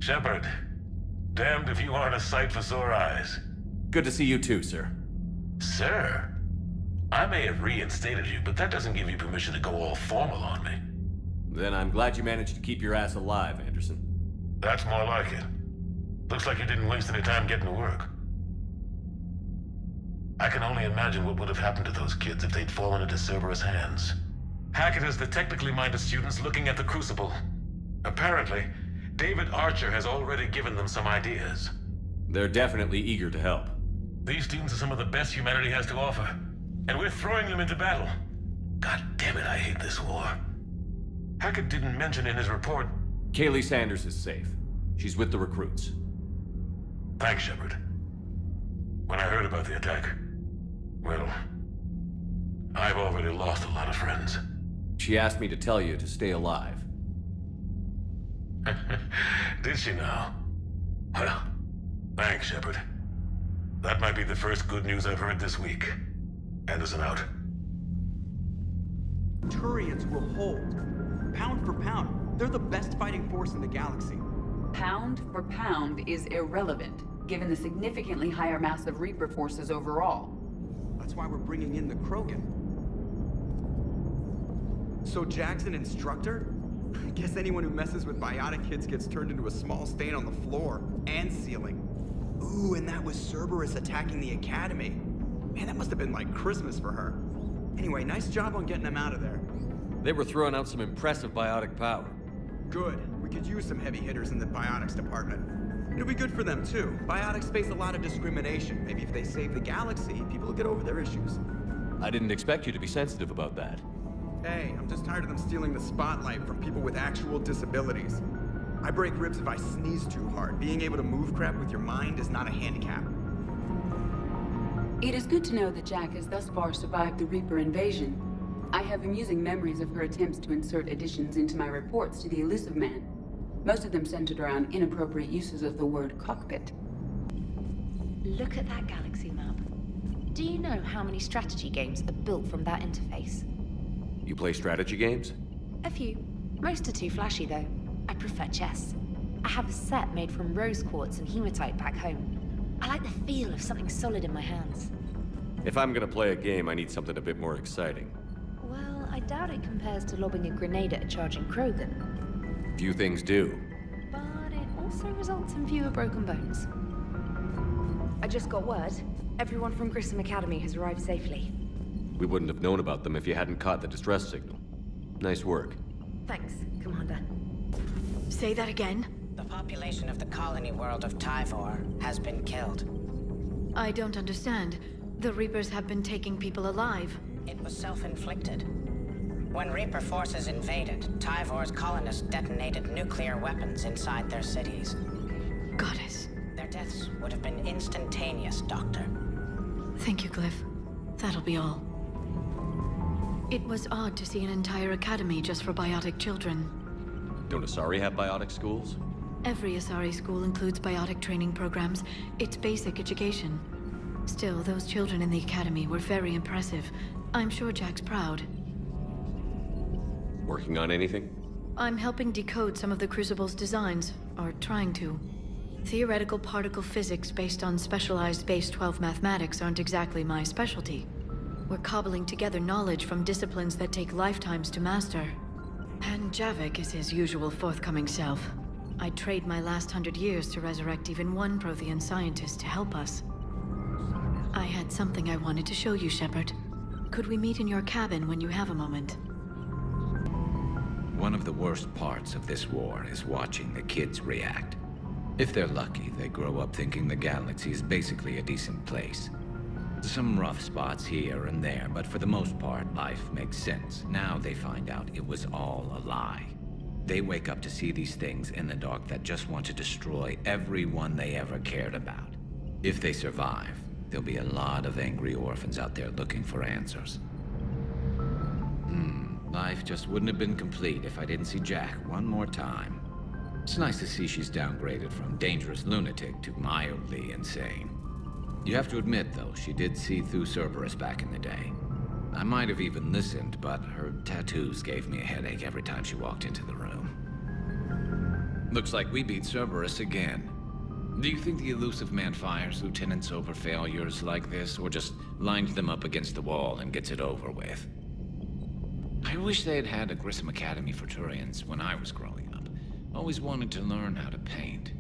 Shepard, damned if you aren't a sight for sore eyes. Good to see you too, sir. Sir? I may have reinstated you, but that doesn't give you permission to go all formal on me. Then I'm glad you managed to keep your ass alive, Anderson. That's more like it. Looks like you didn't waste any time getting to work. I can only imagine what would have happened to those kids if they'd fallen into Cerberus' hands. Hackett has the technically minded students looking at the Crucible. Apparently, David Archer has already given them some ideas. They're definitely eager to help. These students are some of the best humanity has to offer, and we're throwing them into battle. God damn it, I hate this war. Hackett didn't mention in his report... Kaylee Sanders is safe. She's with the recruits. Thanks, Shepard. When I heard about the attack, well, I've already lost a lot of friends. She asked me to tell you to stay alive. Did she now? Well, thanks, Shepard. That might be the first good news I've heard this week. Anderson out. Turians will hold. Pound for pound, they're the best fighting force in the galaxy. Pound for pound is irrelevant, given the significantly higher mass of Reaper forces overall. That's why we're bringing in the Krogan. So Jack's an instructor? I guess anyone who messes with biotic kids gets turned into a small stain on the floor and ceiling. Ooh, and that was Cerberus attacking the Academy. Man, that must have been like Christmas for her. Anyway, nice job on getting them out of there. They were throwing out some impressive biotic power. Good. We could use some heavy hitters in the biotics department. It'll be good for them, too. Biotics face a lot of discrimination. Maybe if they save the galaxy, people will get over their issues. I didn't expect you to be sensitive about that. Hey, I'm just tired of them stealing the spotlight from people with actual disabilities. I break ribs if I sneeze too hard. Being able to move crap with your mind is not a handicap. It is good to know that Jack has thus far survived the Reaper invasion. I have amusing memories of her attempts to insert additions into my reports to the Elusive Man. Most of them centered around inappropriate uses of the word cockpit. Look at that galaxy map. Do you know how many strategy games are built from that interface? You play strategy games? A few. Most are too flashy, though. I prefer chess. I have a set made from rose quartz and hematite back home. I like the feel of something solid in my hands. If I'm gonna play a game, I need something a bit more exciting. Well, I doubt it compares to lobbing a grenade at a charging Krogan. Few things do. But it also results in fewer broken bones. I just got word. Everyone from Grissom Academy has arrived safely. We wouldn't have known about them if you hadn't caught the distress signal. Nice work. Thanks, Commander. Say that again? The population of the colony world of Tyvor has been killed. I don't understand. The Reapers have been taking people alive. It was self-inflicted. When Reaper forces invaded, Tyvor's colonists detonated nuclear weapons inside their cities. Goddess. Their deaths would have been instantaneous, Doctor. Thank you, Glyph. That'll be all. It was odd to see an entire academy just for biotic children. Don't Asari have biotic schools? Every Asari school includes biotic training programs. It's basic education. Still, those children in the academy were very impressive. I'm sure Jack's proud. Working on anything? I'm helping decode some of the Crucible's designs, or trying to. Theoretical particle physics based on specialized base 12 mathematics aren't exactly my specialty. We're cobbling together knowledge from disciplines that take lifetimes to master. And Javik is his usual forthcoming self. I'd trade my last 100 years to resurrect even one Prothean scientist to help us. I had something I wanted to show you, Shepard. Could we meet in your cabin when you have a moment? One of the worst parts of this war is watching the kids react. If they're lucky, they grow up thinking the galaxy is basically a decent place. Some rough spots here and there, but for the most part, life makes sense. Now they find out it was all a lie. They wake up to see these things in the dark that just want to destroy everyone they ever cared about. If they survive, there'll be a lot of angry orphans out there looking for answers. Life just wouldn't have been complete if I didn't see Jack one more time. It's nice to see she's downgraded from dangerous lunatic to mildly insane. You have to admit, though, she did see through Cerberus back in the day. I might have even listened, but her tattoos gave me a headache every time she walked into the room. Looks like we beat Cerberus again. Do you think the elusive man fires lieutenants over failures like this, or just lines them up against the wall and gets it over with? I wish they had had a Grissom Academy for Turians when I was growing up. Always wanted to learn how to paint.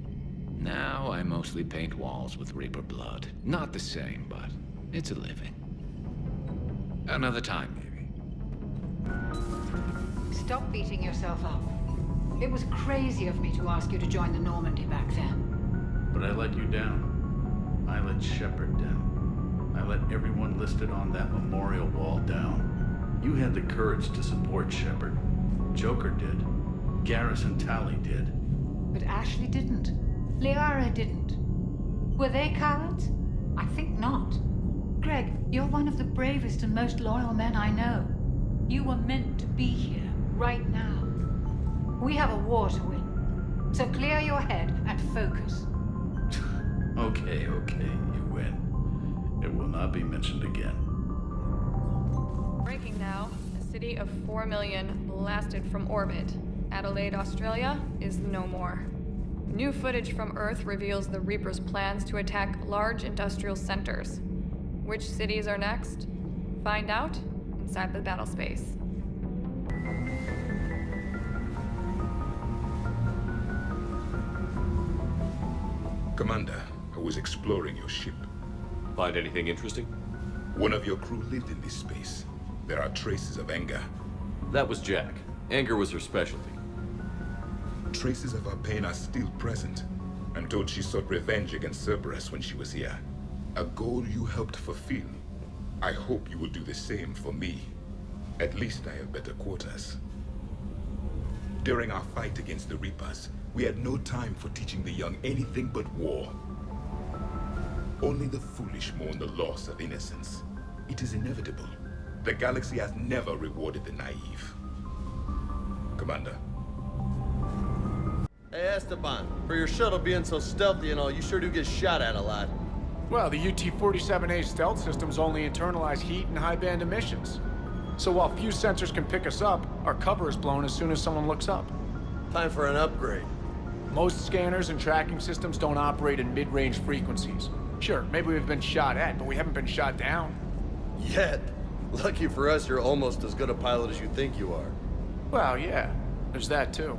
Now I mostly paint walls with Reaper blood. Not the same, but it's a living. Another time, maybe. Stop beating yourself up. It was crazy of me to ask you to join the Normandy back then. But I let you down. I let Shepard down. I let everyone listed on that memorial wall down. You had the courage to support Shepard. Joker did. Garrus and Tally did. But Ashley didn't. Liara didn't. Were they cowards? I think not. Greg, you're one of the bravest and most loyal men I know. You were meant to be here, right now. We have a war to win. So clear your head and focus. Okay, you win. It will not be mentioned again. Breaking now. A city of 4 million blasted from orbit. Adelaide, Australia is no more. New footage from Earth reveals the Reaper's plans to attack large industrial centers. Which cities are next? Find out inside the battle space. Commander, I was exploring your ship. Find anything interesting? One of your crew lived in this space. There are traces of anger. That was Jack. Anger was her specialty. Traces of her pain are still present. I'm told she sought revenge against Cerberus when she was here. A goal you helped fulfill. I hope you will do the same for me. At least I have better quarters. During our fight against the Reapers, we had no time for teaching the young anything but war. Only the foolish mourn the loss of innocence. It is inevitable. The galaxy has never rewarded the naive. Commander. Hey Esteban, for your shuttle being so stealthy and all, you sure do get shot at a lot. Well, the UT-47A stealth systems only internalize heat and high-band emissions. So while few sensors can pick us up, our cover is blown as soon as someone looks up. Time for an upgrade. Most scanners and tracking systems don't operate in mid-range frequencies. Sure, maybe we've been shot at, but we haven't been shot down. Yet. Lucky for us, you're almost as good a pilot as you think you are. Well, yeah. There's that, too.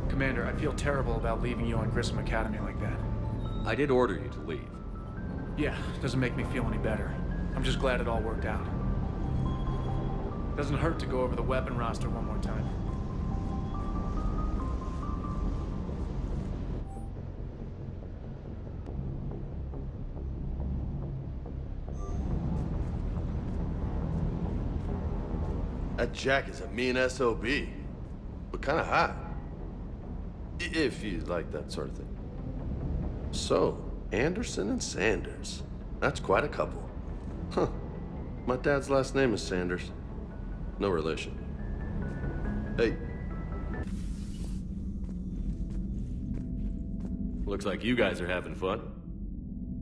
Commander, I feel terrible about leaving you on Grissom Academy like that. I did order you to leave. Yeah, doesn't make me feel any better. I'm just glad it all worked out. Doesn't hurt to go over the weapon roster one more time. That Jack is a mean SOB. But kinda hot. If you like that sort of thing. So, Anderson and Sanders. That's quite a couple. Huh. My dad's last name is Sanders. No relation. Hey. Looks like you guys are having fun.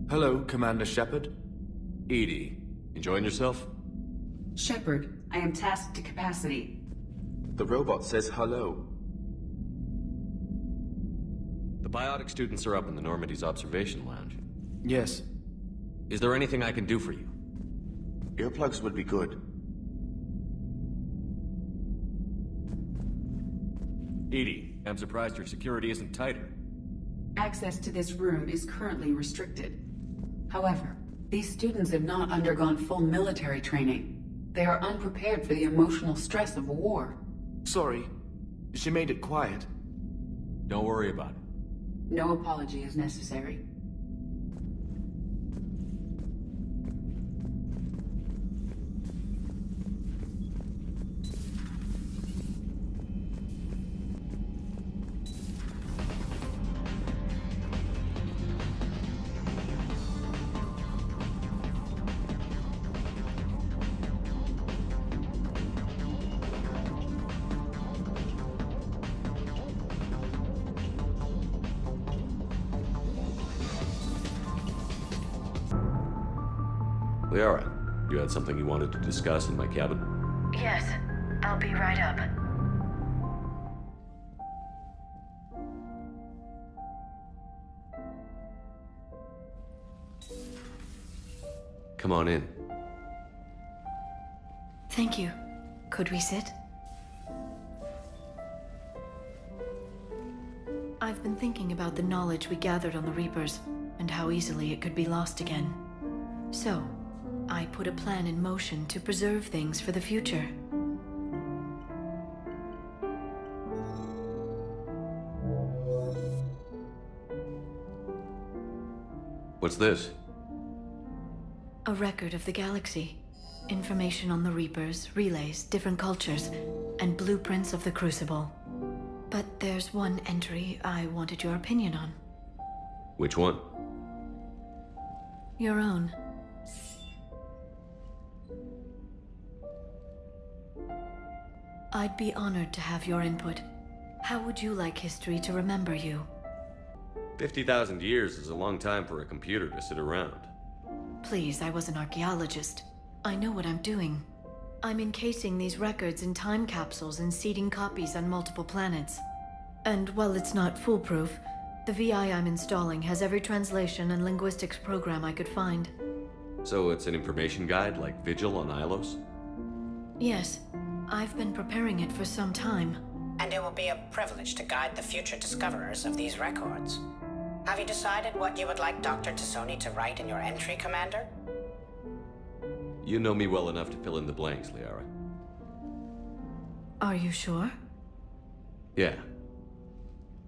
Hello, Commander Shepard. Edie, enjoying yourself? Shepard, I am tasked to capacity. The robot says hello. The biotic students are up in the Normandy's observation lounge. Yes. Is there anything I can do for you? Earplugs would be good. Edie, I'm surprised your security isn't tighter. Access to this room is currently restricted. However, these students have not undergone full military training. They are unprepared for the emotional stress of war. Sorry. She made it quiet. Don't worry about it. No apology is necessary. Liara, you had something you wanted to discuss in my cabin? Yes, I'll be right up. Come on in. Thank you. Could we sit? I've been thinking about the knowledge we gathered on the Reapers, and how easily it could be lost again. So, I put a plan in motion to preserve things for the future. What's this? A record of the galaxy. Information on the Reapers, relays, different cultures, and blueprints of the Crucible. But there's one entry I wanted your opinion on. Which one? Your own. I'd be honored to have your input. How would you like history to remember you? 50,000 years is a long time for a computer to sit around. Please, I was an archaeologist. I know what I'm doing. I'm encasing these records in time capsules and seeding copies on multiple planets. And while it's not foolproof, the VI I'm installing has every translation and linguistics program I could find. So it's an information guide like Vigil on Ilos? Yes, I've been preparing it for some time. And it will be a privilege to guide the future discoverers of these records. Have you decided what you would like Dr. Tassoni to write in your entry, Commander? You know me well enough to fill in the blanks, Liara. Are you sure? Yeah.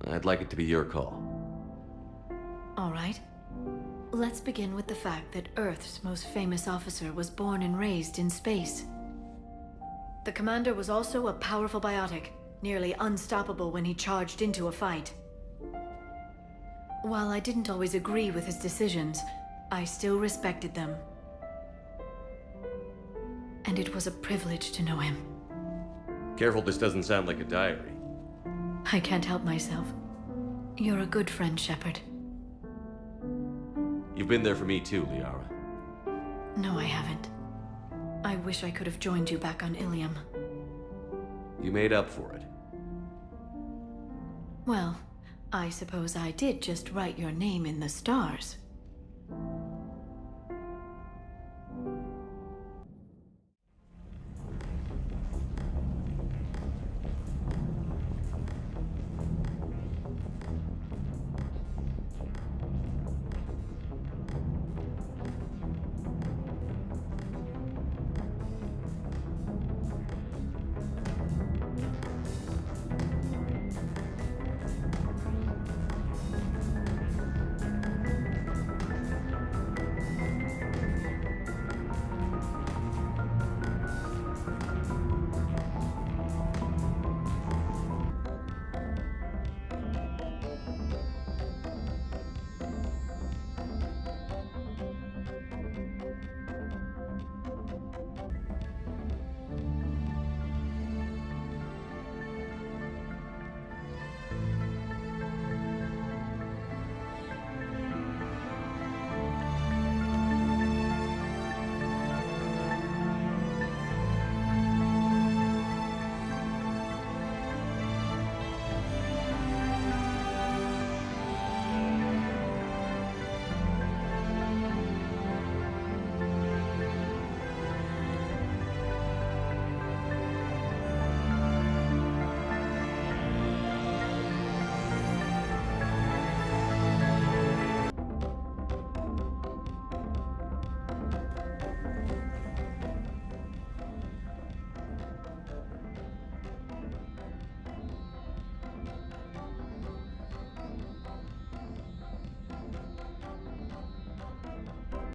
I'd like it to be your call. All right. Let's begin with the fact that Earth's most famous officer was born and raised in space. The commander was also a powerful biotic, nearly unstoppable when he charged into a fight. While I didn't always agree with his decisions, I still respected them. And it was a privilege to know him. Careful, this doesn't sound like a diary. I can't help myself. You're a good friend, Shepard. You've been there for me too, Liara. No, I haven't. I wish I could have joined you back on Ilium. You made up for it. Well, I suppose I did just write your name in the stars.